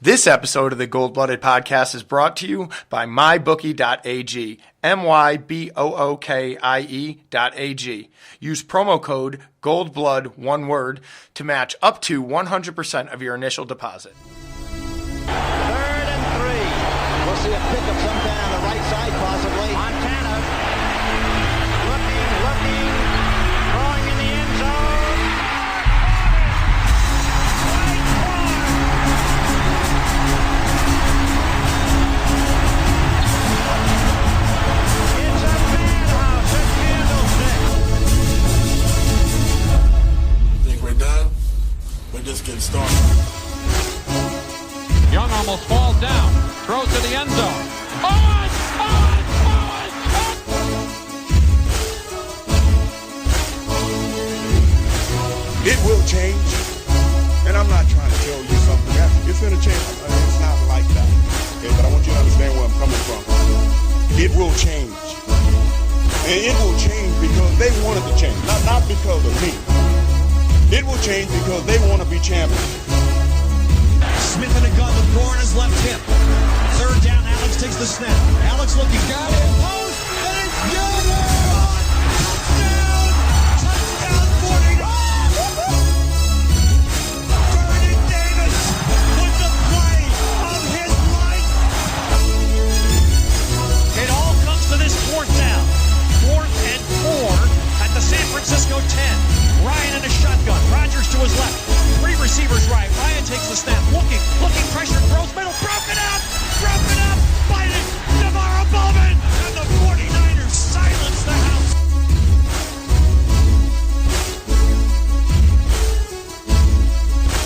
This episode of the Gold Blooded Podcast is brought to you by mybookie.ag, mybookie.ag. Use promo code GOLDBLOOD, one word, to match up to 100% of your initial deposit. 3rd and 3. We'll see a pickup sometime on the right side, possibly. Montana looking, throwing in the end zone. It's a madhouse at Candlestick. Think we're done? We're just getting started. Young almost falls down, throws to the end zone. Owen! It will change, and I'm not trying to tell you something. It's going to change. It's not like that. Okay, but I want you to understand where I'm coming from. It will change. And it will change because they wanted to change, not because of me. It will change because they want to be champions. Smith in a gun, the throw on his left hip. 3rd down, Alex takes the snap. Alex looking, got it, post, and it's good! Touchdown, 40! Vernon Davis with the play of his life! It all comes to this 4th down. 4th and 4 at the San Francisco 10. Ryan in a shotgun, Rodgers to his left. 3 receivers right. Ryan takes the snap, looking, pressure, throws middle, broken up, biting, Navarro Bowman, and the 49ers silence the house.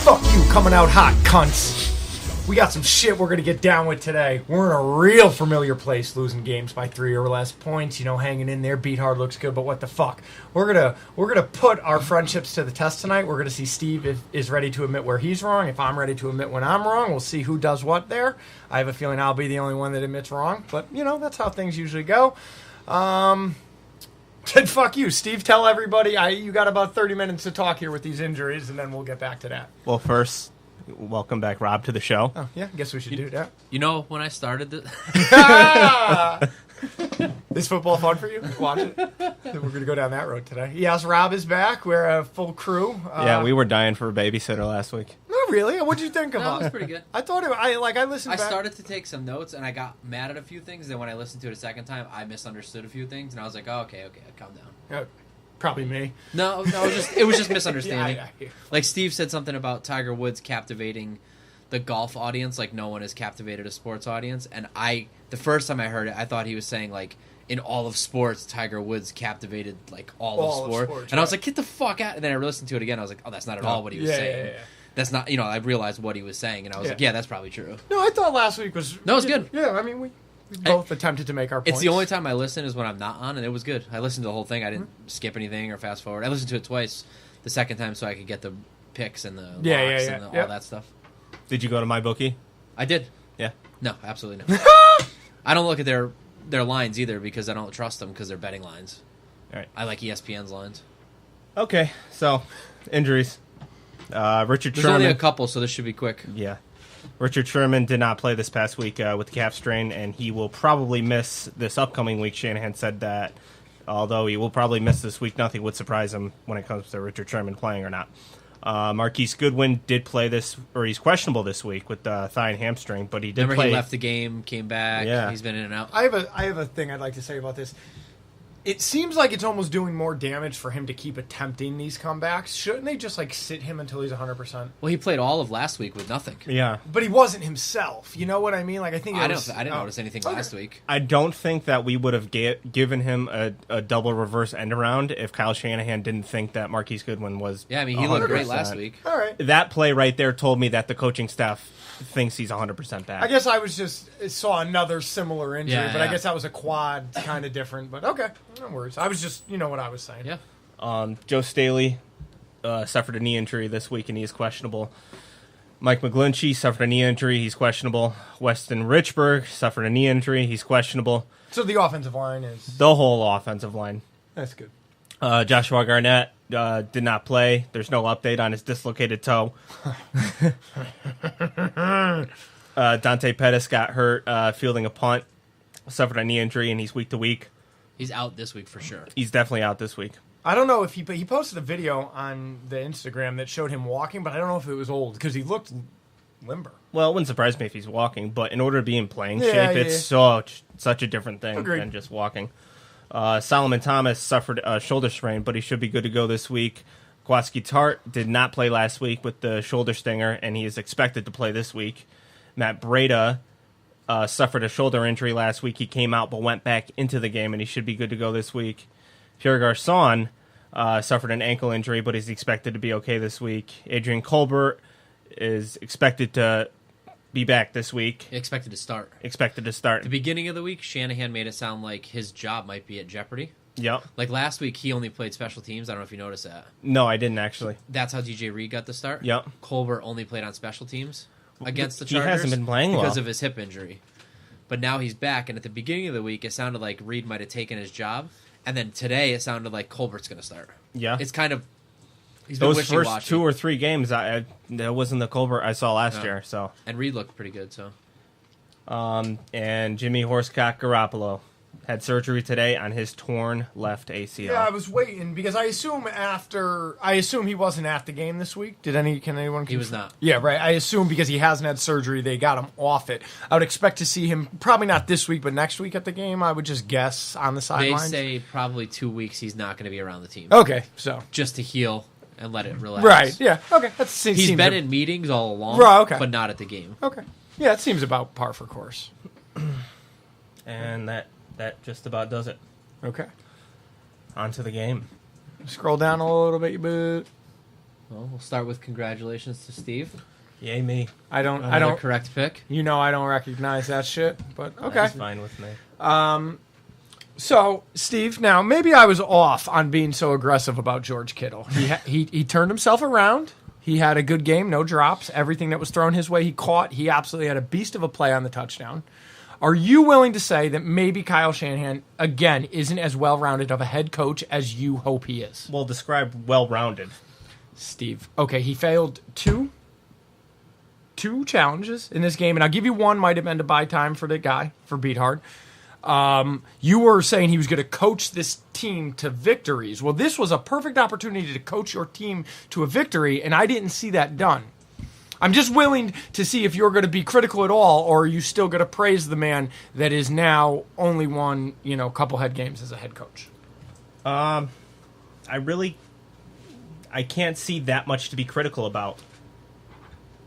Fuck you, coming out hot, cunts. We got some shit we're going to get down with today. We're in a real familiar place, losing games by 3 or less points, hanging in there. Beat hard looks good, but what the fuck? We're gonna put our friendships to the test tonight. We're going to see Steve is ready to admit where he's wrong. If I'm ready to admit when I'm wrong, we'll see who does what there. I have a feeling I'll be the only one that admits wrong, but, that's how things usually go. Fuck you, Steve. Tell everybody you got about 30 minutes to talk here with these injuries, and then we'll get back to that. Well, first, welcome back, Rob, to the show. Oh, yeah, I guess we should do that. When I started this... Is football fun for you? Watch it. We're going to go down that road today. Yes, Rob is back. We're a full crew. Yeah, we were dying for a babysitter last week. Not really. What'd you think of No, it? it was pretty good. I thought I listened I back. started to take some notes, and I got mad at a few things. Then when I listened to it a second time, I misunderstood a few things, and I was like, oh, okay, calm down. Probably me. No, it was just misunderstanding. Yeah. Like Steve said something about Tiger Woods captivating the golf audience like no one has captivated a sports audience. And the first time I heard it, I thought he was saying like in all of sports, Tiger Woods captivated like all of sports. And right. I was like, get the fuck out. And then I listened to it again. I was like, oh, that's not at all what he was saying. Yeah. That's not, I realized what he was saying, and I was like, yeah, that's probably true. No, I thought last week was... No, it was good. Yeah, I mean, we both attempted to make our points. It's the only time I listen is when I'm not on, and it was good. I listened to the whole thing. I didn't skip anything or fast forward. I listened to it twice the second time so I could get the picks and the locks and all that stuff. Did you go to MyBookie? I did. Yeah. No, absolutely not. I don't look at their lines either because I don't trust them because they're betting lines. All right. I like ESPN's lines. Okay, so injuries. Richard There's Sherman. only a couple, so this should be quick. Yeah. Richard Sherman did not play this past week with the calf strain, and he will probably miss this upcoming week. Shanahan said that, although he will probably miss this week, nothing would surprise him when it comes to Richard Sherman playing or not. Marquise Goodwin did play this, or he's questionable this week with thigh and hamstring, but he did play. He left the game, came back. Yeah. He's been in and out. I have a thing I'd like to say about this. It seems like it's almost doing more damage for him to keep attempting these comebacks. Shouldn't they just sit him until he's 100%? Well, he played all of last week with nothing. Yeah, but he wasn't himself. You know what I mean? I think I didn't notice anything last week. I don't think that we would have given him a double reverse end around if Kyle Shanahan didn't think that Marquise Goodwin was. Yeah, I mean he looked great last week. All right, that play right there told me that the coaching staff thinks he's 100% back. I guess I saw another similar injury, but I guess that was a quad, kind of different. But okay, no worries. I was just, what I was saying. Yeah. Joe Staley suffered a knee injury this week, and he is questionable. Mike McGlinchey suffered a knee injury. He's questionable. Weston Richburg suffered a knee injury. He's questionable. So the offensive line is... The whole offensive line. That's good. Joshua Garnett did not play. There's no update on his dislocated toe. Dante Pettis got hurt fielding a punt, suffered a knee injury, and he's week to week. He's out this week for sure. He's definitely out this week. I don't know if he posted a video on the Instagram that showed him walking, but I don't know if it was old because he looked limber. Well, it wouldn't surprise me if he's walking, but in order to be in playing shape, it's such a different thing than just walking. Solomon Thomas suffered a shoulder strain, but he should be good to go this week. Gwaski Tart did not play last week with the shoulder stinger, and he is expected to play this week. Matt Breida suffered a shoulder injury last week. He came out but went back into the game, and he should be good to go this week. Pierre Garçon suffered an ankle injury, but is expected to be okay this week. Adrian Colbert is expected to be back this week. Expected to start. The beginning of the week, Shanahan made it sound like his job might be at jeopardy. Yep. Like last week, he only played special teams. I don't know if you noticed that. No, I didn't actually. That's how DJ Reed got the start. Yep. Colbert only played on special teams against the Chargers. He hasn't been playing because well of his hip injury. But now he's back, and at the beginning of the week, it sounded like Reed might have taken his job, and then today it sounded like Colbert's going to start. Yeah. It's kind of he's been those wishy-washy. first 2 or 3 games. That wasn't the Colbert I saw last year. So and Reed looked pretty good. So. And Jimmy Horsecock Garoppolo had surgery today on his torn left ACL. Yeah, I was waiting because I assume he wasn't at the game this week. Can anyone confirm? He was not. Yeah, right. I assume because he hasn't had surgery, they got him off it. I would expect to see him probably not this week, but next week at the game. I would just guess on the sidelines. They say probably 2 weeks he's not going to be around the team. Okay, so just to heal and let it relax. Right. Yeah. Okay. He's been in meetings all along. Right, okay. But not at the game. Okay. Yeah, it seems about par for course. And that just about does it. Okay. On to the game. Scroll down a little bit, but Well, we'll start with congratulations to Steve. Yay me. I don't correct pick. I don't recognize that shit, but okay. That's fine with me. So, Steve, now maybe I was off on being so aggressive about George Kittle. He turned himself around. He had a good game, no drops. Everything that was thrown his way, he caught. He absolutely had a beast of a play on the touchdown. Are you willing to say that maybe Kyle Shanahan, again, isn't as well-rounded of a head coach as you hope he is? Well, describe well-rounded. Steve. Okay, he failed two challenges in this game, and I'll give you one might have been to buy time for the guy, for Beathard. You were saying he was going to coach this team to victories. Well, this was a perfect opportunity to coach your team to a victory, and I didn't see that done. I'm just willing to see if you're going to be critical at all, or are you still going to praise the man that is now only won, couple head games as a head coach? I can't see that much to be critical about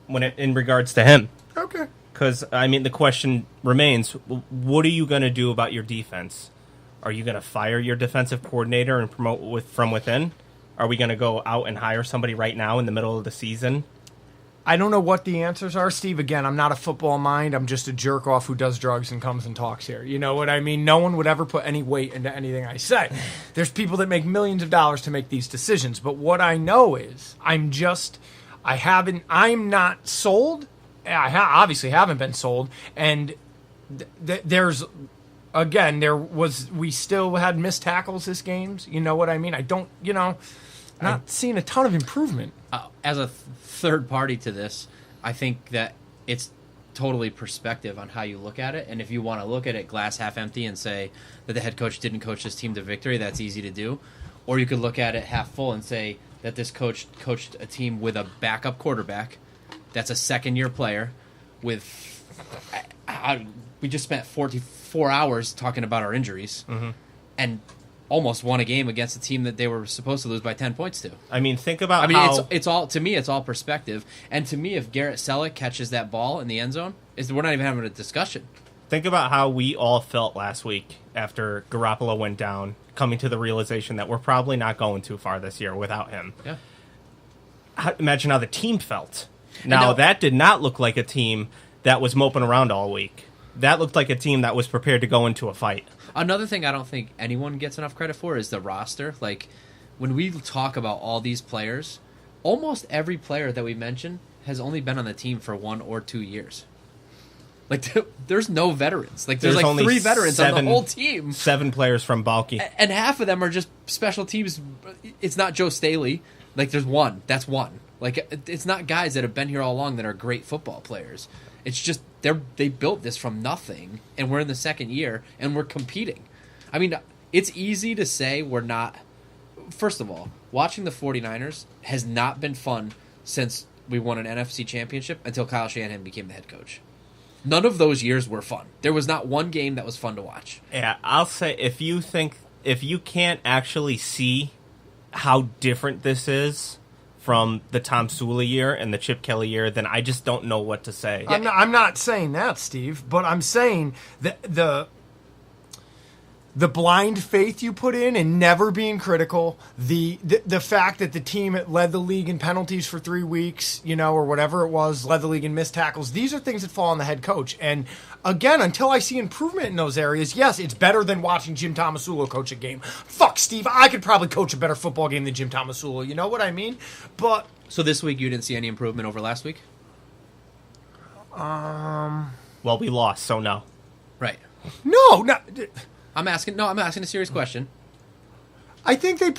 in regards to him. Okay. Because, the question remains, what are you going to do about your defense? Are you going to fire your defensive coordinator and promote from within? Are we going to go out and hire somebody right now in the middle of the season? I don't know what the answers are, Steve. Again, I'm not a football mind. I'm just a jerk off who does drugs and comes and talks here. You know what I mean? No one would ever put any weight into anything I say. There's people that make millions of dollars to make these decisions. But what I know is I'm not sold. I obviously haven't been sold. And we still had missed tackles this games. You know what I mean? Not seeing a ton of improvement. As a third party to this, I think that it's totally perspective on how you look at it. And if you want to look at it glass half empty and say that the head coach didn't coach this team to victory, that's easy to do. Or you could look at it half full and say that this coach coached a team with a backup quarterback that's a second-year player with... we just spent 44 hours talking about our injuries. Mm-hmm. And almost won a game against a team that they were supposed to lose by 10 points to. Think about how... it's all perspective. And to me, if Garrett Selleck catches that ball in the end zone, we're not even having a discussion. Think about how we all felt last week after Garoppolo went down, coming to the realization that we're probably not going too far this year without him. Yeah. Imagine how the team felt. Now, that did not look like a team that was moping around all week. That looked like a team that was prepared to go into a fight. Another thing I don't think anyone gets enough credit for is the roster. Like, when we talk about all these players, almost every player that we mention has only been on the team for 1 or 2 years. Like, there's no veterans. Like, there's There's like only 3 veterans on the 7 whole team. 7 players from Balky. And half of them are just special teams. It's not Joe Staley. Like, there's one. That's one. Like, it's not guys that have been here all along that are great football players. It's just they built this from nothing, and we're in the second year, and we're competing. I mean, it's easy to say we're not. First of all, watching the 49ers has not been fun since we won an NFC championship until Kyle Shanahan became the head coach. None of those years were fun. There was not one game that was fun to watch. Yeah, I'll say if you can't actually see how different this is from the Tom Sula year and the Chip Kelly year, then I just don't know what to say. I'm not saying that, Steve, but I'm saying that the blind faith you put in and never being critical, the fact that the team led the league in penalties for 3 weeks, or whatever it was, led the league in missed tackles, these are things that fall on the head coach. And again, until I see improvement in those areas, yes, it's better than watching Jim Tomasulo coach a game. Fuck, Steve, I could probably coach a better football game than Jim Tomasulo, you know what I mean? But So this week you didn't see any improvement over last week? Well, we lost, so no. Right. no. I'm asking a serious question. I think they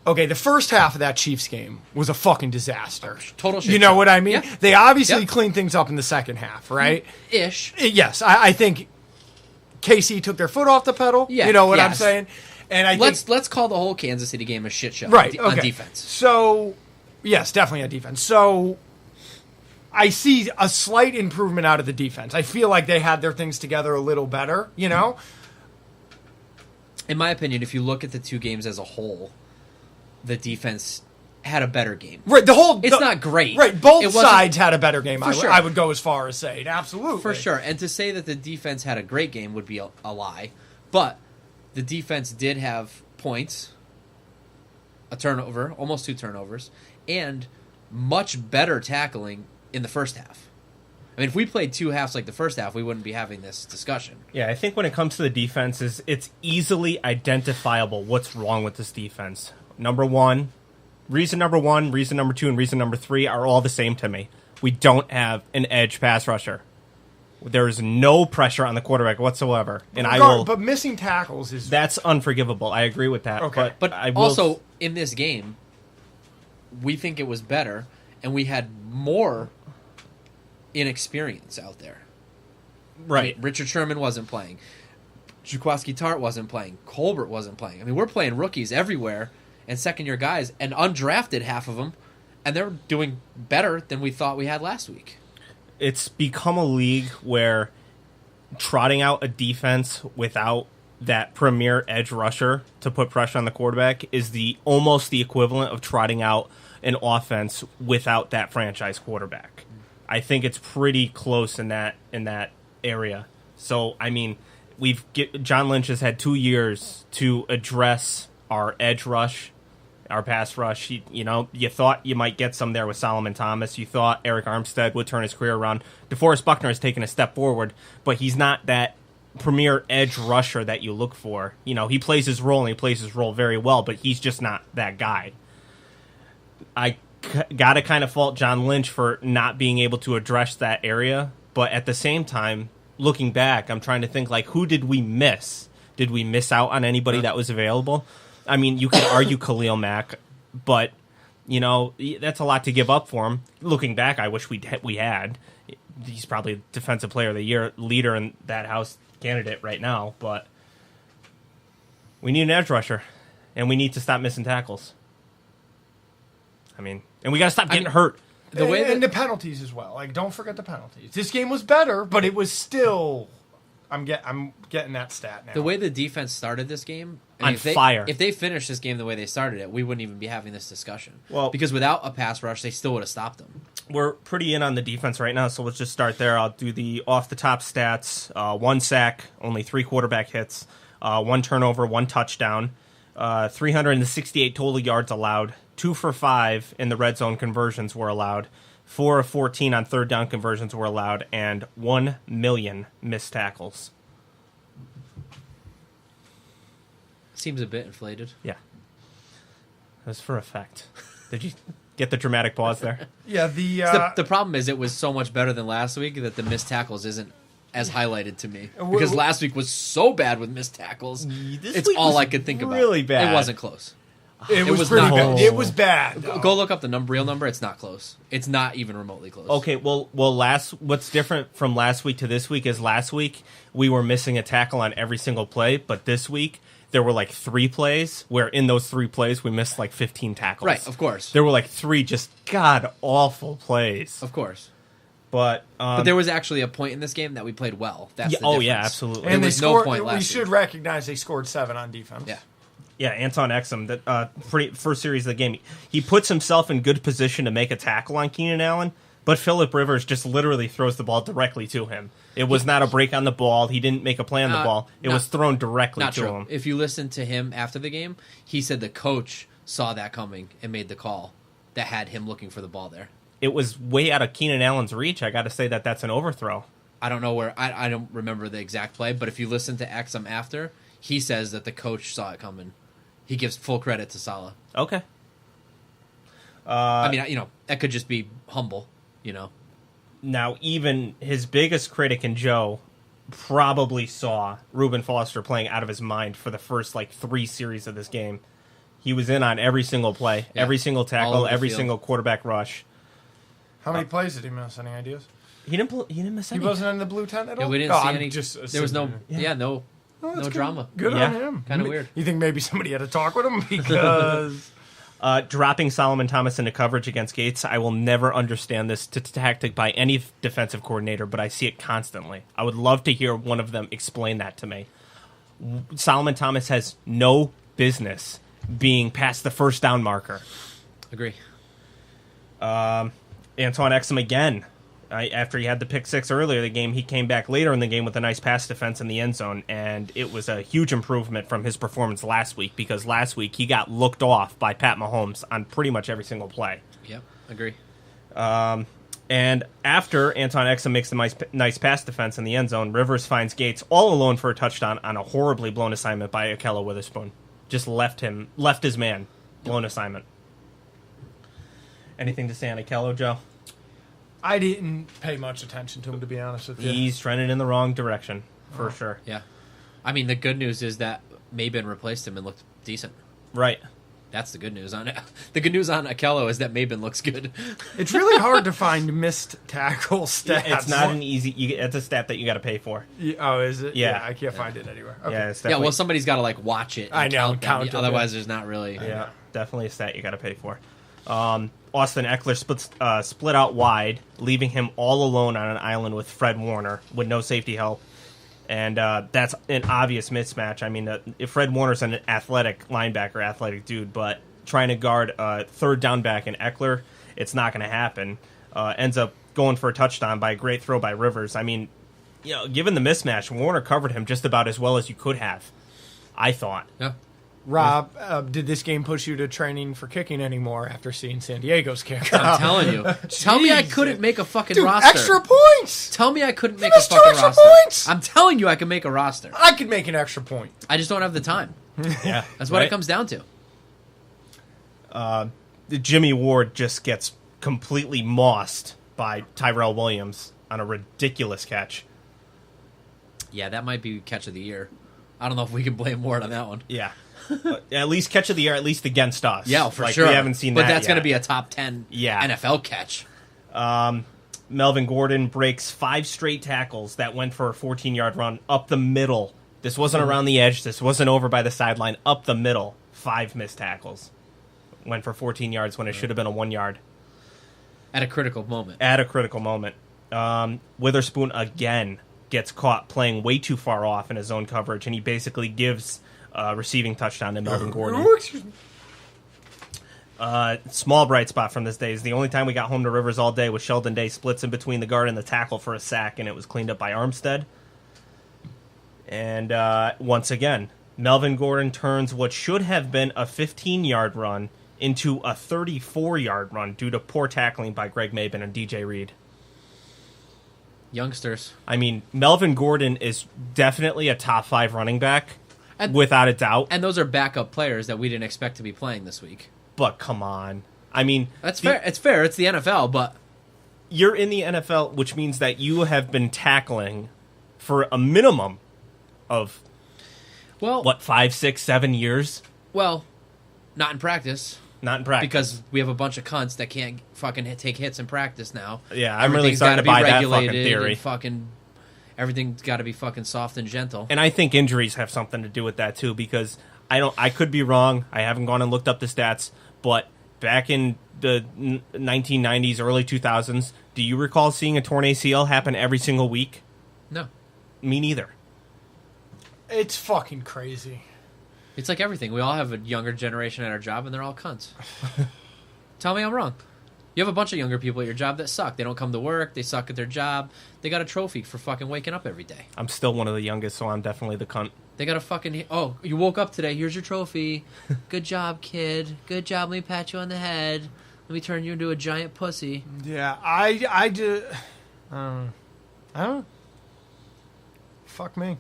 okay, the first half of that Chiefs game was a fucking disaster. Total shit You know show. what I mean? Yeah. They obviously Yep. cleaned things up in the second half, right? Ish. Yes, I think KC took their foot off the pedal. Yeah, You know what I'm yes. saying? And I think Let's call the whole Kansas City game a shit show right on okay. defense. So, yes, definitely on defense. So, I see a slight improvement out of the defense. I feel like they had their things together a little better, In my opinion, if you look at the 2 games as a whole, the defense had a better game. Right, It's not great. Right, both It wasn't- sides had a better game. For sure. I would go as far as saying, absolutely. For sure. And to say that the defense had a great game would be a lie. But the defense did have points, a turnover, almost 2 turnovers, and much better tackling in the first half. I mean, if we played 2 halves like the first half, we wouldn't be having this discussion. Yeah, I think when it comes to the defenses, it's easily identifiable what's wrong with this defense. Reason number 1, reason number 2, and reason number 3 are all the same to me. We don't have an edge pass rusher. There is no pressure on the quarterback whatsoever, and But missing tackles is that's unforgivable. I agree with that. Okay. But I will also, in this game, we think it was better, and we had more inexperience out there. right. I mean, Richard Sherman wasn't playing. Jaquaski Tart wasn't playing. Colbert wasn't playing. I mean, we're playing rookies everywhere and second-year guys, and undrafted half of them, and they're doing better than we thought we had last week. It's become a league where trotting out a defense without that premier edge rusher to put pressure on the quarterback is almost the equivalent of trotting out an offense without that franchise quarterback. I think it's pretty close in that area. So I mean, John Lynch has had 2 years to address our edge rush, our pass rush. You thought you might get some there with Solomon Thomas. You thought Eric Armstead would turn his career around. DeForest Buckner has taken a step forward, but he's not that premier edge rusher that you look for. He plays his role, and he plays his role very well, but he's just not that guy. I gotta kind of fault John Lynch for not being able to address that area, but at the same time, looking back, I'm trying to think, like, who did we miss? Did we miss out on anybody that was available? I mean, you could argue Khalil Mack, but that's a lot to give up for him. Looking back, I wish we had. He's probably Defensive Player of the Year leader in that house candidate right now, but we need an edge rusher, and we need to stop missing tackles. I mean, and we got to stop getting hurt. and the penalties as well. Like, don't forget the penalties. This game was better, but it was still. I'm getting that stat now. The way the defense started this game, Fire. If they finished this game the way they started it, we wouldn't even be having this discussion. Well, because without a pass rush, they still would have stopped them. We're pretty in on the defense right now, so let's just start there. I'll do the off-the-top stats. 1 sack, only 3 quarterback hits, 1 turnover, 1 touchdown, 368 total yards allowed, 2 for 5 in the red zone conversions were allowed, 4 of 14 on third down conversions were allowed, and 1 million missed tackles. Seems a bit inflated. Yeah. That's for effect. Did you Get the dramatic pause there. Yeah, The problem is it was so much better than last week that the missed tackles isn't as highlighted to me. Because last week was so bad with missed tackles. It's all I could think about. Really bad. It wasn't close. it was not pretty bad. close. It was bad. Go look up the real number. It's not close. It's not even remotely close. Okay, well, what's different from last week to this week is last week we were missing a tackle on every single play, but this week there were like 3 plays where in those 3 plays we missed like 15 tackles. Right, of course. There were like 3 just god-awful plays. Of course. But there was actually a point in this game that we played well. That's the yeah, difference. absolutely. And There was no point we last should week. recognize they scored 7 on defense. Yeah. Yeah, Anton Exum, that first series of the game, he puts himself in good position to make a tackle on Keenan Allen, but Phillip Rivers just literally throws the ball directly to him. It was not a break on the ball. He didn't make a play on the ball. It was thrown directly Not to true. him. If you listen to him after the game, he said the coach saw that coming and made the call that had him looking for the ball there. It was way out of Keenan Allen's reach. I got to say that's an overthrow. I don't know where I don't remember the exact play, but if you listen to Exum after, he says that the coach saw it coming. He gives full credit to Saleh. Okay. I mean, that could just be humble, Now, even his biggest critic in Joe probably saw Reuben Foster playing out of his mind for the first 3 series of this game. He was in on every single play, Yeah. every single All tackle, over the every field. single quarterback rush. How many plays did he miss? Any ideas? He didn't miss He any. wasn't in the blue tent at all? Yeah, we didn't Oh, see I'm any. just There was no, assuming. no That's good. drama. Good Yeah. on him. Kinda weird. You think maybe somebody had to talk with him? Because... Dropping Solomon Thomas into coverage against Gates, I will never understand this tactic by any defensive coordinator, but I see it constantly. I would love to hear one of them explain that to me. Solomon Thomas has no business being past the first down marker. Agree. Antoine Exum again. After he had the pick 6 earlier in the game, he came back later in the game with a nice pass defense in the end zone, and it was a huge improvement from his performance last week, because last week he got looked off by Pat Mahomes on pretty much every single play. Yep, agree. And after Anton Exum makes the nice pass defense in the end zone, Rivers finds Gates all alone for a touchdown on a horribly blown assignment by Akello Witherspoon. Just left his man. Blown assignment. Anything to say on Akello, Joe? I didn't pay much attention to him, to be honest with you. He's trending in the wrong direction, for sure. Yeah. I mean, the good news is that Mabin replaced him and looked decent. Right. That's the good news on it. The good news on Akello is that Mabin looks good. It's really hard to find missed tackle stats. It's not an easy... it's a stat that you got to pay for. Oh, is it? Yeah. I can't find it anywhere. Okay. Yeah, it's Yeah, definitely, well, somebody's got to watch it. And I know, count them. count them, Otherwise, yeah. there's not really. yeah, definitely a stat you got to pay for. Austin Eckler split out wide, leaving him all alone on an island with Fred Warner with no safety help. And that's an obvious mismatch. I mean, if Fred Warner's an athletic linebacker, athletic dude, but trying to guard a third down back in Eckler, it's not going to happen. Ends up going for a touchdown by a great throw by Rivers. I mean, given the mismatch, Warner covered him just about as well as you could have, I thought. Yeah. Rob, did this game push you to training for kicking anymore after seeing San Diego's kick? I'm telling you. Tell me I Jesus. couldn't make a fucking Dude, roster. extra points! Tell me I couldn't make a missed two fucking extra roster. points! I'm telling you I can make a roster. I could make an extra point. I just don't have the time. Yeah, That's what it comes down to. Jimmy Ward just gets completely mossed by Tyrell Williams on a ridiculous catch. Yeah, that might be catch of the year. I don't know if we can blame Ward on that one. Yeah. At least catch of the year, at least against us. Yeah, for sure. We haven't seen but that that's yet. going to be a top 10 Yeah. NFL catch. Melvin Gordon breaks 5 straight tackles that went for a 14-yard run up the middle. This wasn't around the edge. This wasn't over by the sideline. Up the middle. 5 missed tackles. Went for 14 yards when it should have been a 1 yard. At a critical moment. At a critical moment. Witherspoon again gets caught playing way too far off in his zone coverage, and he basically gives a receiving touchdown to Melvin Gordon. Small bright spot from this day is the only time we got home to Rivers all day was Sheldon Day splits in between the guard and the tackle for a sack, and it was cleaned up by Armstead. And once again, Melvin Gordon turns what should have been a 15-yard run into a 34-yard run due to poor tackling by Greg Mabin and DJ Reed. Youngsters. I mean, Melvin Gordon is definitely a top 5 running back, And- without a doubt. And those are backup players that we didn't expect to be playing this week. But come on. I mean, That's fair. It's fair. It's the NFL, but you're in the NFL, which means that you have been tackling for a minimum of, well, 5, 6, 7 years? Well, not in practice. Not in practice. Because we have a bunch of cunts that can't fucking take hits in practice now. Yeah, I'm really starting to buy that fucking theory. And everything's got to be fucking soft and gentle. And I think injuries have something to do with that too, because I could be wrong. I haven't gone and looked up the stats, but back in the 1990s, early 2000s, do you recall seeing a torn ACL happen every single week? No. Me neither. It's fucking crazy. It's like everything. We all have a younger generation at our job, and they're all cunts. Tell me I'm wrong. You have a bunch of younger people at your job that suck. They don't come to work. They suck at their job. They got a trophy for fucking waking up every day. I'm still one of the youngest, so I'm definitely the cunt. They got a fucking... Oh, you woke up today. Here's your trophy. Good job, kid. Good job. Let me pat you on the head. Let me turn you into a giant pussy. Yeah, I do... I don't... Fuck me.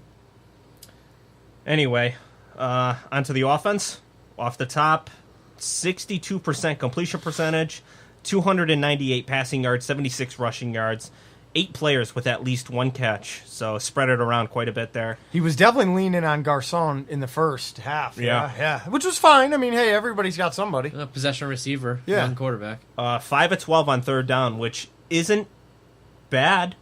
Anyway, onto the offense. Off the top, 62% completion percentage, 298 passing yards, 76 rushing yards, 8 players with at least 1 catch. So spread it around quite a bit there. He was definitely leaning on Garcon in the first half. Yeah. Which was fine. I mean, hey, everybody's got somebody. Possession receiver. Yeah. Young quarterback. 5 of 12 on third down, which isn't bad.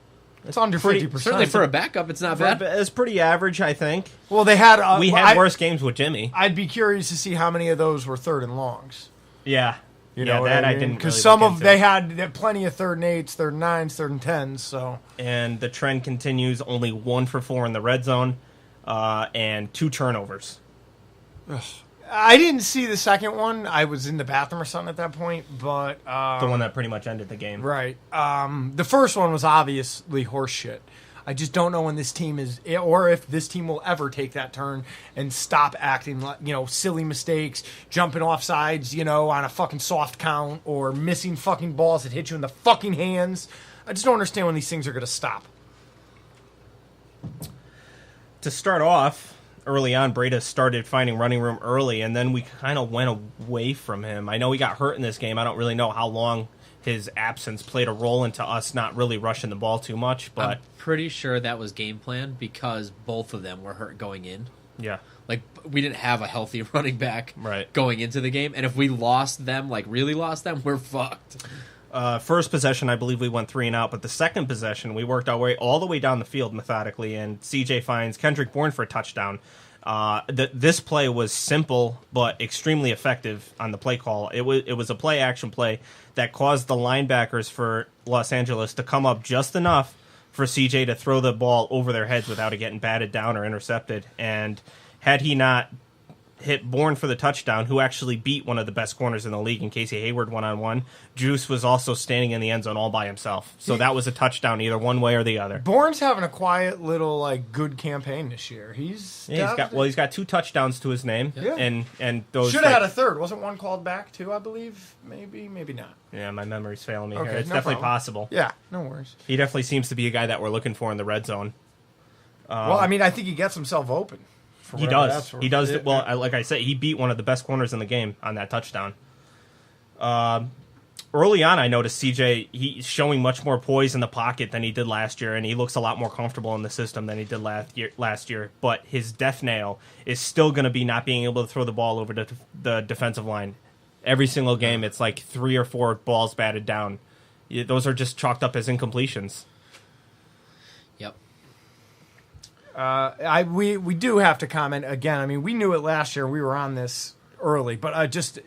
It's under 50%. Certainly for a backup, it's not bad. It's pretty average, I think. Well, they had... we had worse games with Jimmy. I'd be curious to see how many of those were third and longs. Yeah. You know that what I didn't mean? Because really some look of into. they had plenty of third and 8s, third and 9s, third and 10s. So and the trend continues. Only 1 for 4 in the red zone, and 2 turnovers. I didn't see the second one. I was in the bathroom or something at that point. But The one that pretty much ended the game. right, the first one was obviously horseshit. I just don't know when this team is, or if this team will ever take that turn and stop acting like, silly mistakes, jumping off sides, on a fucking soft count, or missing fucking balls that hit you in the fucking hands. I just don't understand when these things are going to stop. To start off, early on, Breda started finding running room early, and then we kind of went away from him. I know he got hurt in this game. I don't really know how long his absence played a role into us not really rushing the ball too much, but I'm pretty sure that was game plan because both of them were hurt going in. yeah. Like, we didn't have a healthy running back Right. going into the game, and if we lost them, like really lost them, we're fucked. First possession, I believe we went 3 and out, but the second possession, we worked our way all the way down the field methodically, and CJ finds Kendrick Bourne for a touchdown. This play was simple but extremely effective on the play call. It was a play action play that caused the linebackers for Los Angeles to come up just enough for CJ to throw the ball over their heads without it getting batted down or intercepted. And had he not hit Bourne for the touchdown, who actually beat one of the best corners in the league in Casey Hayward one-on-one, Juice was also standing in the end zone all by himself. So that was a touchdown either one way or the other. Bourne's having a quiet little good campaign this year. He's got 2 touchdowns to his name. Yeah. And those should have had a third. Wasn't one called back too? I believe maybe not. Yeah, my memory's failing me Okay, here. It's no definitely problem. possible. Yeah, no worries. He definitely seems to be a guy that we're looking for in the red zone. Well, I mean, I think he gets himself open. for He whatever does. that's worth. He does. Well, like I said, he beat one of the best corners in the game on that touchdown. Early on, I noticed CJ, he's showing much more poise in the pocket than he did last year, and he looks a lot more comfortable in the system than he did last year. But his death nail is still going to be not being able to throw the ball over the defensive line. Every single game, it's like 3 or 4 balls batted down. Those are just chalked up as incompletions. Yep. We do have to comment again. I mean, we knew it last year. We were on this early, but just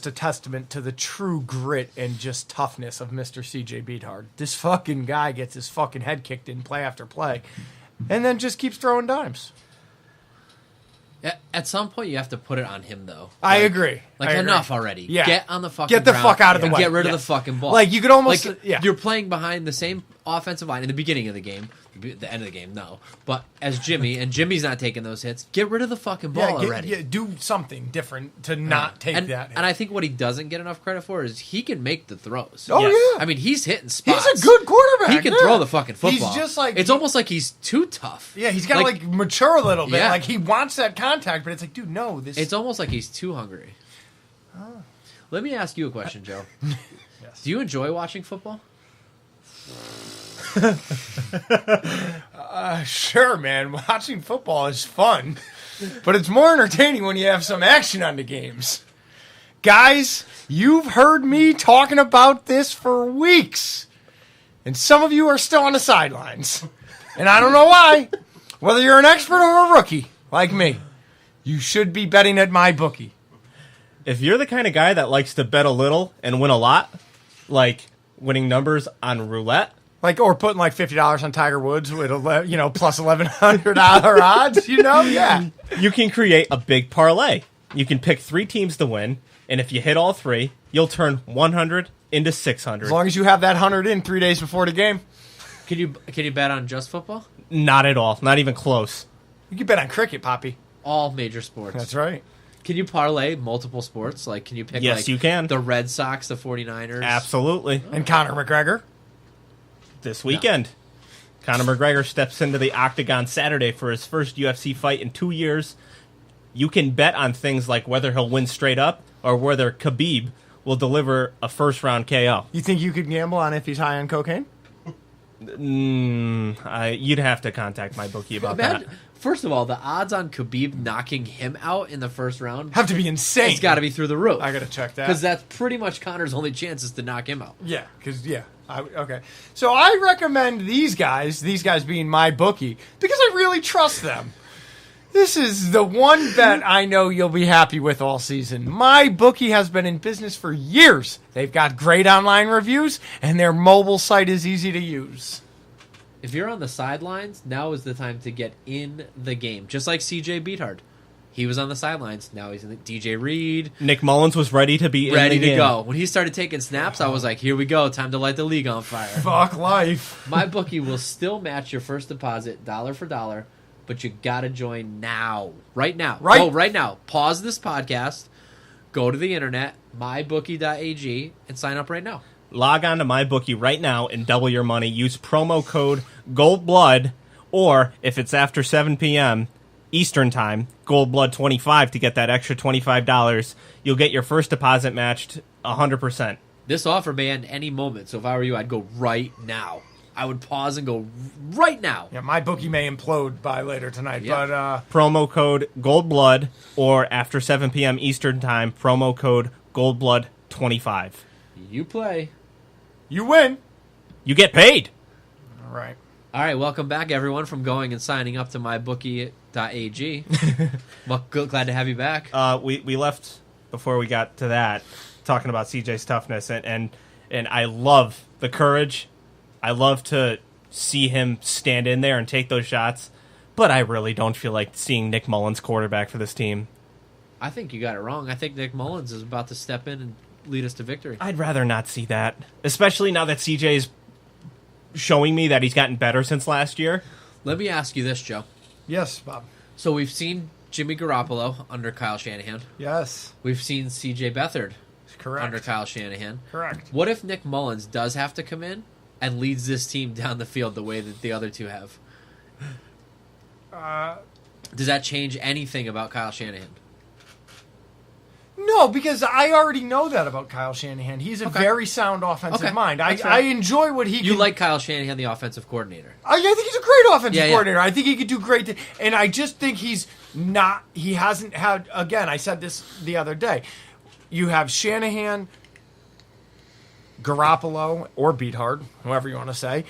a testament to the true grit and just toughness of Mr. CJ Beathard. This fucking guy gets his fucking head kicked in play after play, and then just keeps throwing dimes. At some point, you have to put it on him, though. I agree. Enough already. Yeah. Get on the fucking Get the ground fuck out of the and way. Get rid Yeah. of the fucking ball. Like, you could almost... Like, yeah. You're playing behind the same offensive line in the beginning of the game. The end of the game, no. But as Jimmy, and Jimmy's not taking those hits, get rid of the fucking ball already. Do something different to not take that hit. And I think what he doesn't get enough credit for is he can make the throws. Oh, Yes. yeah. I mean, he's hitting spots. He's a good quarterback. He can yeah. throw the fucking football. He's just like... It's almost like he's too tough. Yeah, he's got to, mature a little bit. Yeah. Like, he wants that contact, but it's like, dude, no. It's almost like he's too hungry. Let me ask you a question, Joe. Do you enjoy watching football? Sure, man. Watching football is fun, but it's more entertaining when you have some action on the games. Guys, you've heard me talking about this for weeks, and some of you are still on the sidelines. And I don't know why. Whether you're an expert or a rookie, like me, you should be betting at my bookie. If you're the kind of guy that likes to bet a little and win a lot, like winning numbers on roulette, Or putting like $50 on Tiger Woods with plus $1,100 odds, yeah. you can create a big parlay. You can pick 3 teams to win, and if you hit all 3, you'll turn 100 into 600. As long as you have that 100 in 3 days before the game. Can you bet on just football? Not at all. Not even close. You can bet on cricket, Poppy. All major sports. That's right. Can you parlay multiple sports? Like, can you pick? Yes, you can. The Red Sox, the 49ers. Absolutely. And Conor McGregor. This weekend, Conor McGregor steps into the octagon Saturday for his first UFC fight in 2 years. You can bet on things like whether he'll win straight up or whether Khabib will deliver a first-round KO. You think you could gamble on if he's high on cocaine? You'd have to contact my bookie about that. First of all, the odds on Khabib knocking him out in the first round Have to be insane. it's got to be through the roof. I got to check that. Because that's pretty much Conor's only chances to knock him out. Yeah, okay. So I recommend these guys being my bookie, because I really trust them. This is the one bet I know you'll be happy with all season. My bookie has been in business for years. They've got great online reviews, and their mobile site is easy to use. If you're on the sidelines, now is the time to get in the game. Just like CJ Beathard. He was on the sidelines. Now he's in the DJ Reed. Nick Mullins was ready to be Ready in the to game. go. When he started taking snaps, I was like, here we go. Time to light the league on fire. Fuck life. My bookie will still match your first deposit dollar for dollar, but you got to join now. Right now. Right. Go right now. Pause this podcast. Go to the internet, mybookie.ag, and sign up right now. Log on to MyBookie right now and double your money. Use promo code GOLDBLOOD, or if it's after 7 p.m. Eastern Time, GOLDBLOOD25 to get that extra $25. You'll get your first deposit matched 100%. This offer may end any moment, so if I were you, I'd go right now. I would pause and go right now. Yeah, my bookie may implode by later tonight, Yeah. but Promo code GOLDBLOOD, or after 7 p.m. Eastern Time, promo code GOLDBLOOD25. You play. you win. You get paid. All right. All right, welcome back, everyone, from going and signing up to mybookie.ag. Well, glad to have you back. We left before we got to that, talking about CJ's toughness, and I love the courage. I love to see him stand in there and take those shots, but I really don't feel like seeing Nick Mullins quarterback for this team. I think you got it wrong. I think Nick Mullins is about to step in and lead us to victory. I'd rather not see that, especially now that CJ's showing me that he's gotten better since last year. Let me ask you this, Joe. Yes, Bob. So we've seen Jimmy Garoppolo under Kyle Shanahan. Yes. We've seen C.J. Beathard Correct. under Kyle Shanahan. Correct. What if Nick Mullins does have to come in and leads this team down the field the way that the other two have? Does that change anything about Kyle Shanahan? No, because I already know that about Kyle Shanahan. He's a Okay. very sound offensive Okay, mind. that's I right. enjoy what he can. You like Kyle Shanahan, the offensive coordinator. I think he's a great offensive Yeah, yeah. coordinator. I think he could do great. And I just think he hasn't had, again, I said this the other day. You have Shanahan, Garoppolo, or Beathard, whoever you want to say,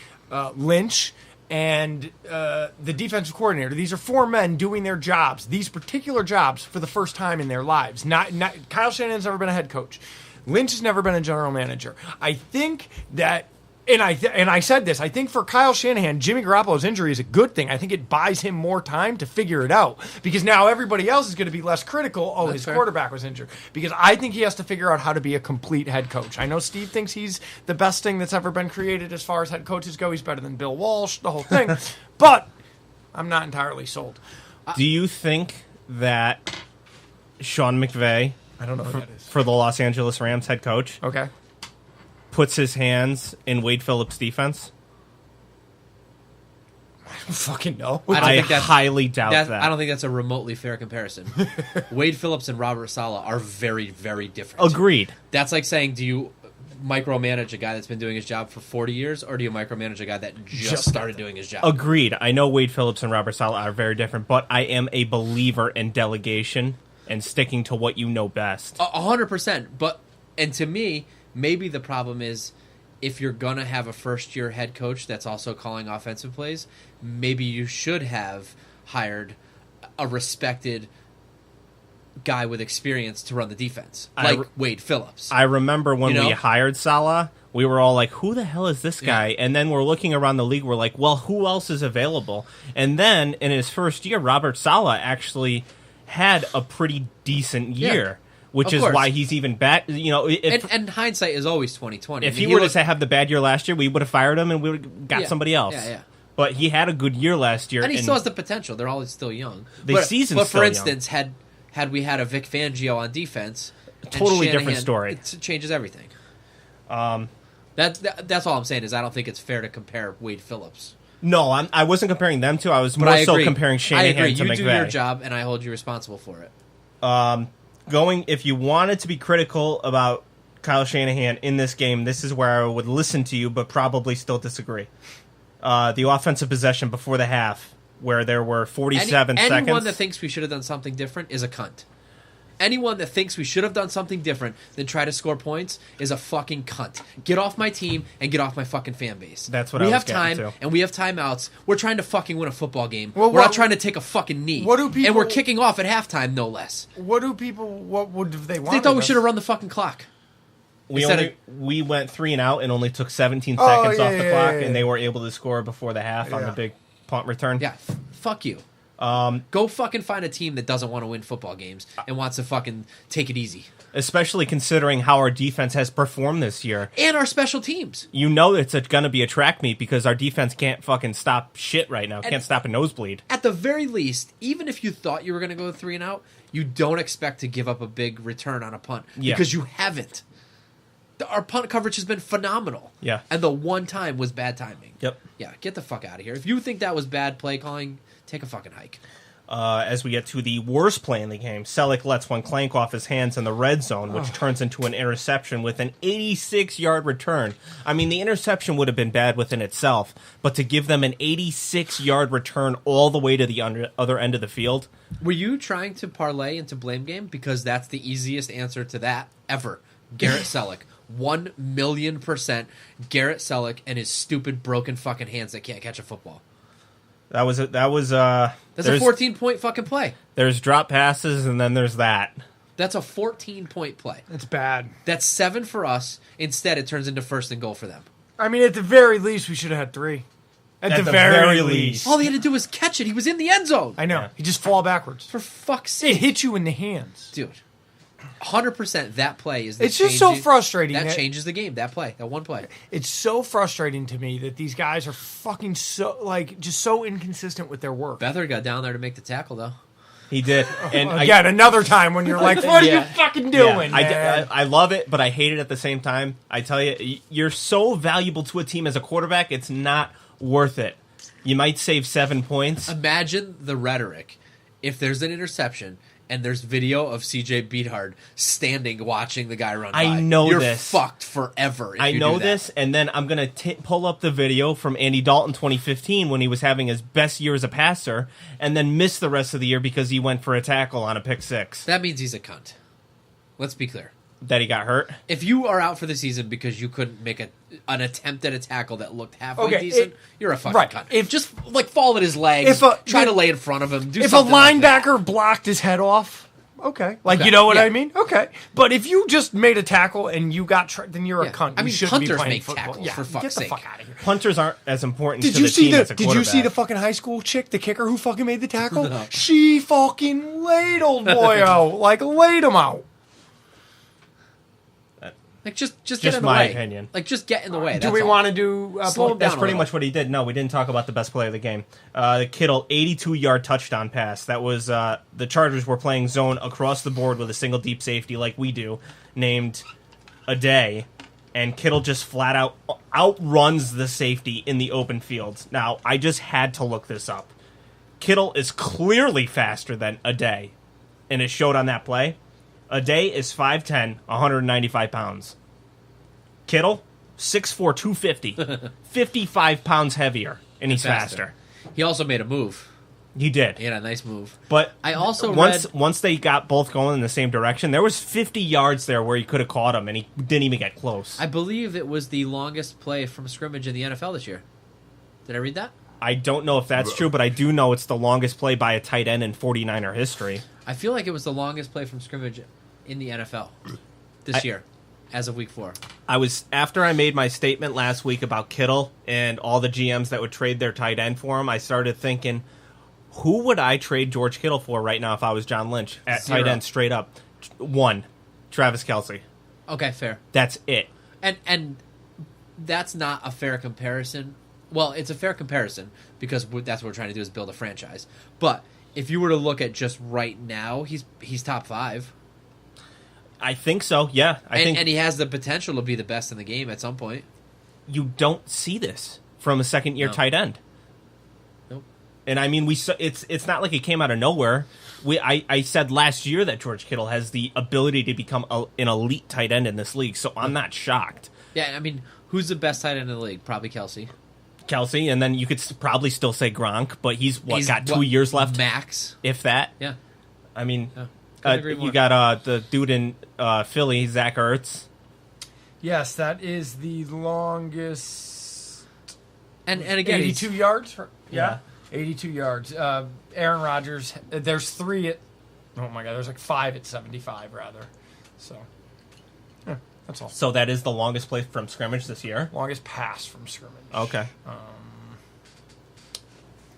Lynch, and the defensive coordinator. These are 4 men doing their jobs, these particular jobs, for the first time in their lives. Not Kyle Shanahan's never been a head coach. Lynch has never been a general manager. I think that, and I said this, I think for Kyle Shanahan, Jimmy Garoppolo's injury is a good thing. I think it buys him more time to figure it out, because now everybody else is going to be less critical. Oh, That's his fair. quarterback was injured. Because I think he has to figure out how to be a complete head coach. I know Steve thinks he's the best thing that's ever been created as far as head coaches go. He's better than Bill Walsh, the whole thing. But I'm not entirely sold. Do you think that Sean McVay, I don't know who that is. for the Los Angeles Rams head coach, Okay. puts his hands in Wade Phillips' defense? I don't fucking know. I highly doubt that. I don't think that's a remotely fair comparison. Wade Phillips and Robert Saleh are very, very different. Agreed. That's like saying, do you micromanage a guy that's been doing his job for 40 years, or do you micromanage a guy that just started doing his job? Agreed. I know Wade Phillips and Robert Saleh are very different, but I am a believer in delegation and sticking to what you know best. 100%. And to me, maybe the problem is, if you're going to have a first-year head coach that's also calling offensive plays, maybe you should have hired a respected guy with experience to run the defense, like Wade Phillips. I remember when we hired Saleh, we were all like, who the hell is this guy? Yeah. And then we're looking around the league, we're like, well, who else is available? And then in his first year, Robert Saleh actually had a pretty decent year. Yeah. Which is why he's even back. And hindsight is always 20/20. If he were to have the bad year last year, we would have fired him and we would have got somebody else. Yeah. But he had a good year last year, and he still has the potential. They're all still young. But for instance, had we had a Vic Fangio on defense, totally different story. It changes everything. That's all I'm saying is I don't think it's fair to compare Wade Phillips. No, I wasn't comparing them to. I was more so comparing Shanahan to McVay. You do your job, and I hold you responsible for it. If you wanted to be critical about Kyle Shanahan in this game, this is where I would listen to you, but probably still disagree. The offensive possession before the half, where there were 47 seconds. Anyone that thinks we should have done something different is a cunt. Anyone that thinks we should have done something different than try to score points is a fucking cunt. Get off my team and get off my fucking fan base. That's what I was have getting time to. And we have timeouts. We're trying to fucking win a football game. We're not trying to take a fucking knee. And we're kicking off at halftime, no less. What would they want? They thought we should have run the fucking clock. We went 3 and out and only took 17 seconds off the clock, and they were able to score before the half on the big punt return. Yeah, fuck you. Go fucking find a team that doesn't want to win football games and wants to fucking take it easy. Especially considering how our defense has performed this year. And our special teams. You know it's going to be a track meet because our defense can't fucking stop shit right now. Can't stop a nosebleed. At the very least, even if you thought you were going to go 3 and out, you don't expect to give up a big return on a punt. Yeah. Because you haven't. Our punt coverage has been phenomenal. Yeah. And the one time was bad timing. Yep. Yeah, get the fuck out of here. If you think that was bad play calling, take a fucking hike. As we get to the worst play in the game, Selleck lets one clank off his hands in the red zone, which turns into an interception with an 86-yard return. I mean, the interception would have been bad within itself, but to give them an 86-yard return all the way to the other end of the field. Were you trying to parlay into blame game? Because that's the easiest answer to that ever. Garrett Selleck. 1,000,000% Garrett Selleck and his stupid broken fucking hands that can't catch a football. That's a 14-point fucking play. There's drop passes and then there's that. That's a 14-point play. That's bad. That's 7 for us. Instead, it turns into 1st and goal for them. I mean, at the very least, we should have had 3. At the very least. All he had to do was catch it. He was in the end zone. I know. Yeah. He just fall backwards. For fuck's sake. It hit you in the hands. Dude. 100% that play is it's just so frustrating. That changes the game, that play, that one play. It's so frustrating to me that these guys are fucking just so inconsistent with their work. Beathard got down there to make the tackle, though. He did. And again, another time when you're like, what are you fucking doing, man? I love it, but I hate it at the same time. I tell you, you're so valuable to a team as a quarterback, it's not worth it. You might save 7 points. Imagine the rhetoric. If there's an interception and there's video of CJ Beathard standing watching the guy run by. I know You're this. Fucked forever if I you know do that. this, and then I'm going to pull up the video from Andy Dalton 2015 when he was having his best year as a passer, and then miss the rest of the year because he went for a tackle on a pick 6. That means he's a cunt. Let's be clear. That he got hurt? If you are out for the season because you couldn't make an attempt at a tackle that looked halfway decent, you're a fucking cunt. If just fall at his legs, try to lay in front of him. Do if a something linebacker blocked his head off, okay, you know what I mean? Okay, but if you just made a tackle and you got then you're a cunt. I mean, punters make tackles for fuck's sake. Get the fuck out of here. Punters aren't as important to the team as a quarterback. Did you see the fucking high school chick, the kicker who fucking made the tackle? No. She fucking laid old boy out, laid him out. Just get in the way. my opinion. Just get in the way. Do we want to do? Slow him down. That's pretty much what he did. No, we didn't talk about the best play of the game. The Kittle 82-yard touchdown pass. That was the Chargers were playing zone across the board with a single deep safety like we do, named A Day, and Kittle just flat out outruns the safety in the open field. Now, I just had to look this up. Kittle is clearly faster than Aday, and it showed on that play. Aday is 5'10", 195 pounds. Kittle, 6'4", 250, 55 pounds heavier, and he's faster. He also made a move. He did. He had a nice move. But I also once they got both going in the same direction, there was 50 yards there where he could have caught him, and he didn't even get close. I believe it was the longest play from scrimmage in the NFL this year. Did I read that? I don't know if that's true, but I do know it's the longest play by a tight end in 49er history. I feel like it was the longest play from scrimmage in the NFL this year, as of week 4. After I made my statement last week about Kittle and all the GMs that would trade their tight end for him, I started thinking, who would I trade George Kittle for right now if I was John Lynch at 0. tight end straight up? 1, Travis Kelce. Okay, fair. That's it. And that's not a fair comparison. Well, it's a fair comparison because that's what we're trying to do is build a franchise. But if you were to look at just right now, he's top 5. I think so, yeah. And he has the potential to be the best in the game at some point. You don't see this from a second-year tight end. Nope. And I mean, it's not like it came out of nowhere. I said last year that George Kittle has the ability to become an elite tight end in this league, so I'm not shocked. Yeah, I mean, who's the best tight end in the league? Probably Kelce. And then you could probably still say Gronk, but he's got 2 years left? Max. If that. Yeah. I mean, agree more. you got the dude in Philly, Zach Ertz. Yes, that is the longest. And again, 82 yards? Yeah. 82 yards. Aaron Rodgers, there's 3 at, oh my God, there's like 5 at 75, rather. So, yeah, that's all. So that is the longest play from scrimmage this year? Longest pass from scrimmage. Okay.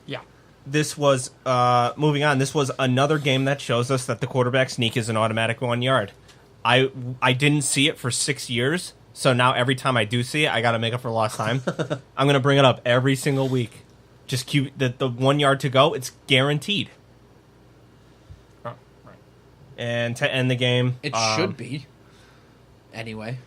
Yeah. This was, moving on, this was another game that shows us that the quarterback sneak is an automatic 1 yard. I didn't see it for 6 years, so now every time I do see it, I got to make up for lost time. I'm going to bring it up every single week. Just the 1 yard to go, it's guaranteed. Oh, right. And to end the game... It should be. Anyway.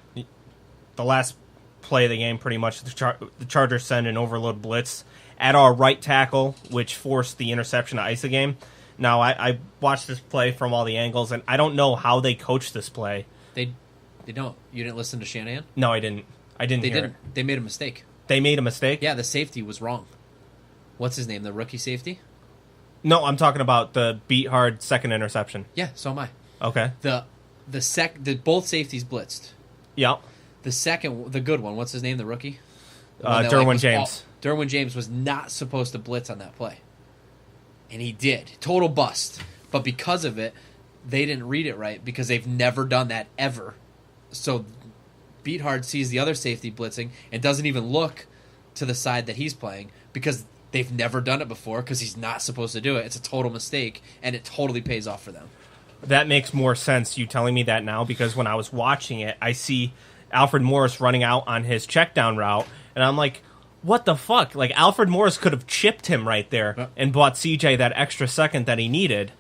The last play of the game, pretty much, the Chargers send an overload blitz at our right tackle, which forced the interception to ice the game. Now, I watched this play from all the angles, and I don't know how they coached this play. They don't. You didn't listen to Shanahan? No, I didn't. I didn't hear it. They made a mistake. They made a mistake? Yeah, the safety was wrong. What's his name? The rookie safety? No, I'm talking about the beat hard second interception. Yeah, so am I. Okay. Both safeties blitzed. Yep. The good one, what's his name? The rookie? Derwin James. Derwin James was not supposed to blitz on that play. And he did. Total bust. But because of it, they didn't read it right because they've never done that ever. So Beathard sees the other safety blitzing and doesn't even look to the side that he's playing because they've never done it before because he's not supposed to do it. It's a total mistake, and it totally pays off for them. That makes more sense, you telling me that now, because when I was watching it, I see Alfred Morris running out on his check down route, and I'm like, what the fuck? Like, Alfred Morris could have chipped him right there and bought CJ that extra second that he needed.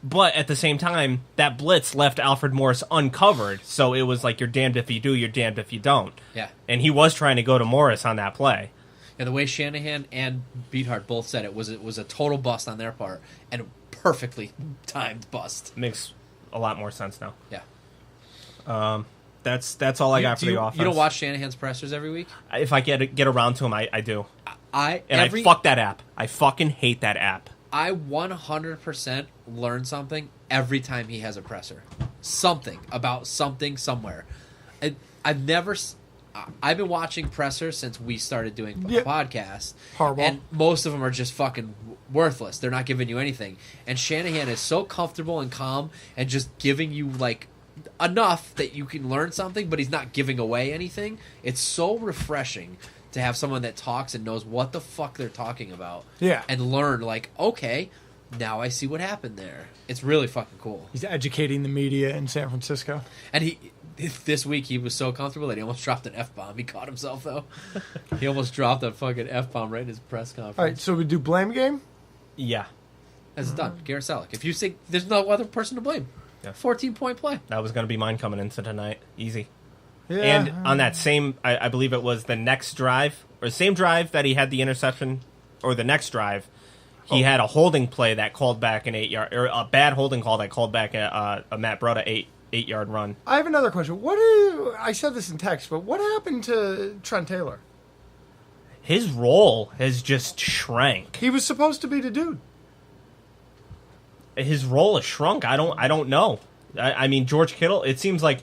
But at the same time, that blitz left Alfred Morris uncovered, so it was like you're damned if you do, you're damned if you don't. Yeah. And he was trying to go to Morris on that play. Yeah, the way Shanahan and Beathard both said it was a total bust on their part and a perfectly timed bust. Makes a lot more sense now. Yeah. That's all I got for the offense. You don't watch Shanahan's pressers every week? If I get around to him, I do. I fuck that app. I fucking hate that app. I 100% learn something every time he has a presser. Something about something somewhere. I've been watching pressers since we started doing podcasts. Horrible. And most of them are just fucking worthless. They're not giving you anything. And Shanahan is so comfortable and calm and just giving you like enough that you can learn something, but he's not giving away anything. It's so refreshing to have someone that talks and knows what the fuck they're talking about. Yeah. And learn, like, okay, now I see what happened there. It's really fucking cool. He's educating the media in San Francisco. And this week he was so comfortable that he almost dropped an F-bomb. He caught himself, though. He almost dropped a fucking F-bomb right in his press conference. All right, so we do blame game? Yeah. That's done. Garrett Selleck. If you say there's no other person to blame, 14-point play. That was going to be mine coming into tonight. Easy. And on that same, I believe it was the next drive, or the same drive that he had the interception, or the next drive, he had a holding play that called back an 8-yard, or a bad holding call that called back a Matt Breida 8-yard run. I have another question. I said this in text, but what happened to Trent Taylor? His role has just shrank. He was supposed to be the dude. His role has shrunk. I don't know. I mean, George Kittle. It seems like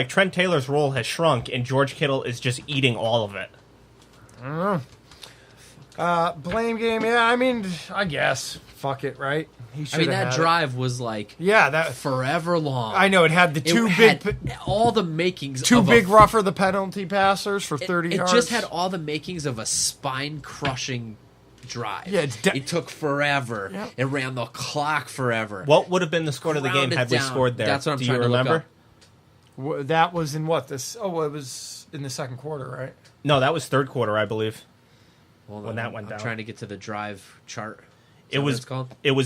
Trent Taylor's role has shrunk, and George Kittle is just eating all of it. I don't know. Blame game. Yeah, I mean, I guess. Fuck it, right? That drive was like that forever long. I know it had the all the makings. Two big rougher the penalty passers for 30 yards. It just had all the makings of a spine crushing drive. Yeah, it took forever. Yep. It ran the clock forever. What would have been the score of the game had we scored there? That's what I'm Do trying you to remember? Look up. That was in what this? Oh, it was in the second quarter, right? No, that was third quarter, I believe. Well, when that went down. I'm trying to get to the drive chart. It was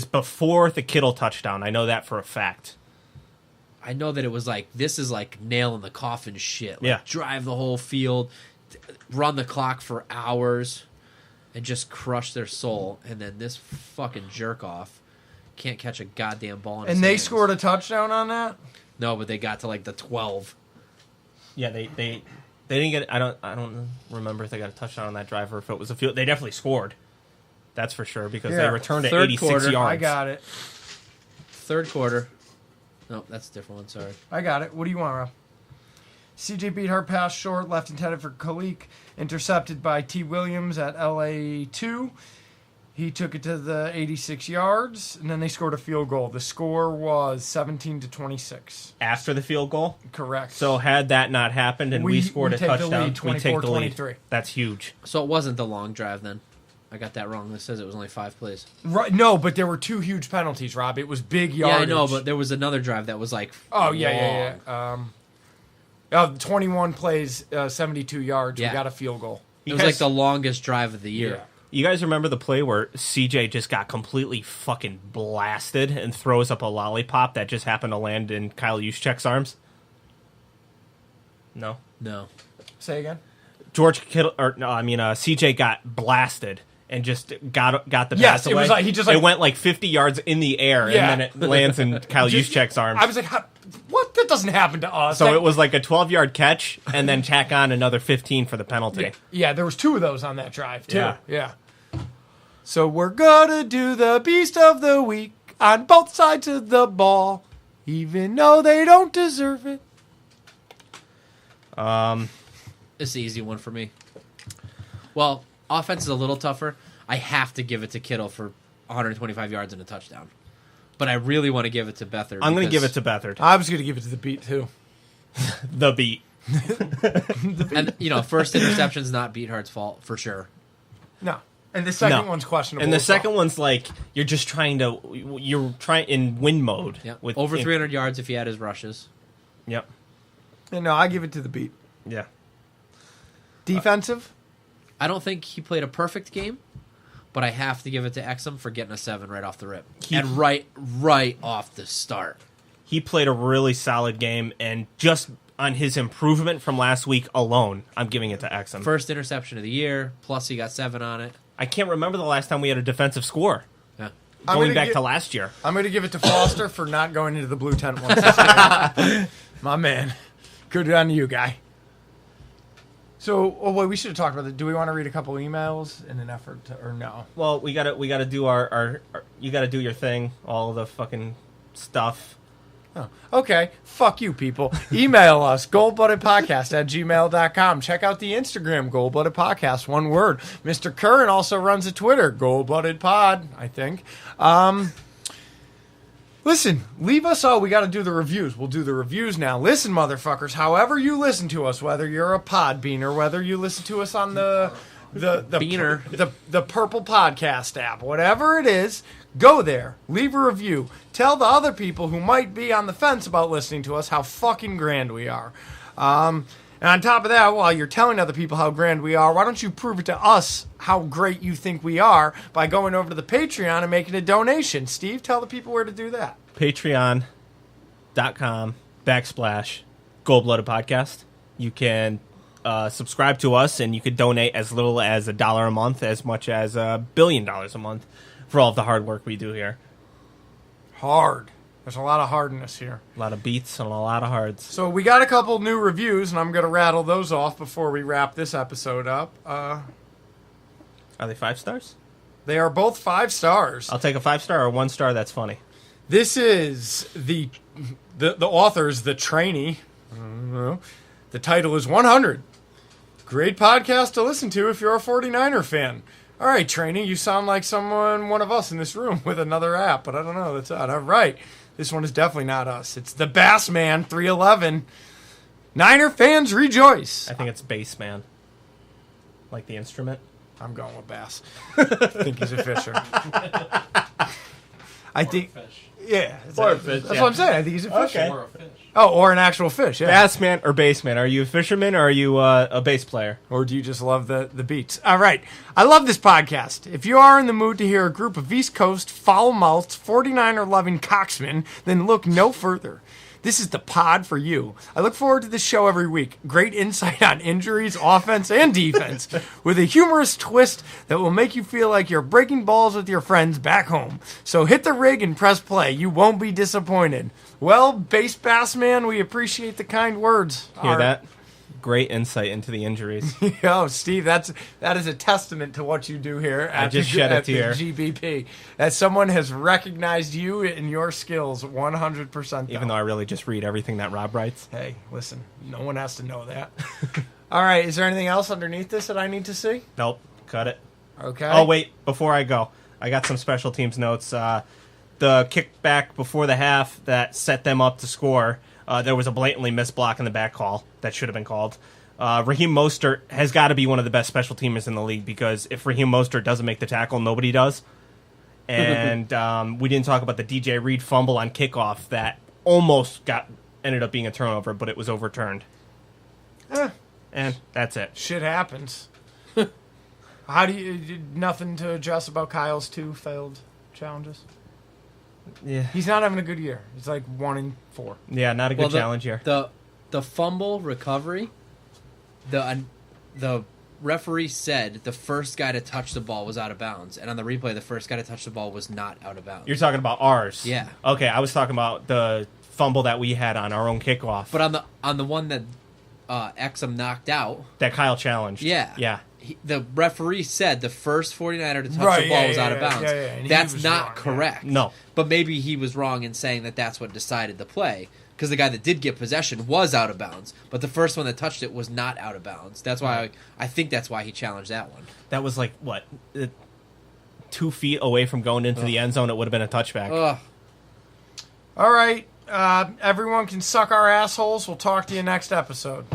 before the Kittle touchdown. I know that for a fact. I know that it was like, this is like nail in the coffin shit. Like, yeah. Drive the whole field, run the clock for hours, and just crush their soul. And then this fucking jerk off can't catch a goddamn ball in his And they hands. scored a touchdown on that? No, but they got to like the 12. Yeah, they didn't get. I don't remember if they got a touchdown on that drive or if it was a field. They definitely scored. That's for sure because they returned it 86 quarter, yards. I got it. Third quarter. No, that's a different one. Sorry. I got it. What do you want, Rob? CJ Beathard pass short, left intended for Khalik, intercepted by T. Williams at LA2. He took it to the 86 yards, and then they scored a field goal. The score was 17-26. After the field goal? Correct. So had that not happened and we scored a touchdown, we take the lead. 24-23. That's huge. So it wasn't the long drive then. I got that wrong. It says it was only 5 plays. Right, no, but there were 2 huge penalties, Rob. It was big yardage. Yeah, I know, but there was another drive that was like long. Yeah. 21 plays, 72 yards. Yeah. We got a field goal. It was like the longest drive of the year. Yeah. You guys remember the play where CJ just got completely fucking blasted and throws up a lollipop that just happened to land in Kyle Juszczyk's arms? No? No. Say again? CJ got blasted and just got the pass yes, away. It was like it went like 50 yards in the air, Yeah. and then it lands in Kyle Juszczyk's arms. I was like, what? That doesn't happen to us. So it was like a 12-yard catch, and then tack on another 15 for the penalty. Yeah, there was 2 of those on that drive, too. Yeah. So we're gonna do the Beast of the Week on both sides of the ball, even though they don't deserve it. It's the easy one for me. Well, offense is a little tougher. I have to give it to Kittle for 125 yards and a touchdown. But I really want to give it to Beathard. I'm going to give it to Beathard. I was going to give it to the Beat, too. The Beat. And, first interception's not Beathard's fault, for sure. No. And the second one's questionable. And the second one's like, you're trying in win mode. Yep. Over 300 yards if he had his rushes. Yep. And no, I give it to the Beat. Yeah. Defensive? I don't think he played a perfect game, but I have to give it to Exum for getting a 7 right off the rip. And right off the start. He played a really solid game, and just on his improvement from last week alone, I'm giving it to Exum. First interception of the year, plus he got 7 on it. I can't remember the last time we had a defensive score. Yeah. Going back to last year. I'm going to give it to Foster for not going into the blue tent once this year. My man. Good on you, guy. So, we should have talked about that. Do we want to read a couple emails in an effort to, or no? Well, we gotta do our you gotta do your thing, all the fucking stuff. Oh, okay. Fuck you, people. Email us, goldbloodedpodcast@gmail.com. Check out the Instagram, Gold Blooded Podcast, one word. Mr. Curran also runs a Twitter, Gold Blooded Pod, I think. Listen, leave us. We got to do the reviews. We'll do the reviews now. Listen, motherfuckers, however you listen to us, whether you're a pod beaner, whether you listen to us on the Beaner. the Purple Podcast app, whatever it is, go there, leave a review, tell the other people who might be on the fence about listening to us how fucking grand we are. And on top of that, while you're telling other people how grand we are, why don't you prove it to us how great you think we are by going over to the Patreon and making a donation? Steve, tell the people where to do that. Patreon.com/Goldblooded Podcast. You can subscribe to us, and you could donate as little as $1 a month, as much as $1 billion a month for all of the hard work we do here. Hard. There's a lot of hardness here. A lot of beats and a lot of hards. So we got a couple new reviews, and I'm going to rattle those off before we wrap this episode up. Are they 5 stars? They are both 5 stars. I'll take a 5-star or 1-star. That's funny. This is the author's The Trainee. I don't know. The title is 100. Great podcast to listen to if you're a 49er fan. All right, Trainee, you sound like one of us in this room with another app, but I don't know. That's odd. All right. This one is definitely not us. It's the Bass Man 311. Niner fans rejoice. I think it's Bass Man. Like the instrument. I'm going with Bass. I think he's a fisher. I think... Yeah. Or a fish, That's yeah. what I'm saying. I think he's a fisher. Okay. Or a fish. Oh, or an actual fish, yeah. Bass Man or Bass Man? Are you a fisherman or are you a bass player? Or do you just love the beats? All right. I love this podcast. If you are in the mood to hear a group of East Coast, foul-mouthed, 49er-loving cocksmen, then look no further. This is the pod for you. I look forward to this show every week. Great insight on injuries, offense, and defense, with a humorous twist that will make you feel like you're breaking balls with your friends back home. So hit the rig and press play. You won't be disappointed. Well, Bass Man, we appreciate the kind words. Hear that? Great insight into the injuries. Yo, Steve, that is a testament to what you do here at, I just shed a the tear. GBP. That someone has recognized you and your skills 100%. Even though I really just read everything that Rob writes. Hey, listen, no one has to know that. All right, is there anything else underneath this that I need to see? Nope. Cut it. Okay. Oh, wait. Before I go, I got some special teams notes. The kickback before the half that set them up to score. There was a blatantly missed block in the back call that should have been called. Raheem Mostert has got to be one of the best special teamers in the league because if Raheem Mostert doesn't make the tackle, nobody does. And we didn't talk about the DJ Reed fumble on kickoff that almost ended up being a turnover, but it was overturned. And that's it. Shit happens. How do you... Nothing to address about Kyle's 2 failed challenges? Yeah. He's not having a good year. He's like 1 in 4. Yeah, not a good challenge here. The fumble recovery, the referee said the first guy to touch the ball was out of bounds, and on the replay, the first guy to touch the ball was not out of bounds. You're talking about ours. Yeah. Okay, I was talking about the fumble that we had on our own kickoff. But on the one that Exum knocked out, that Kyle challenged. Yeah. Yeah. The referee said the first 49er to touch the ball was out of bounds. And That's not correct. No. But maybe he was wrong in saying that that's what decided the play. Because the guy that did get possession was out of bounds. But the first one that touched it was not out of bounds. That's why I think that's why he challenged that one. That was like, 2 feet away from going into the end zone. It would have been a touchback. Ugh. All right. Everyone can suck our assholes. We'll talk to you next episode.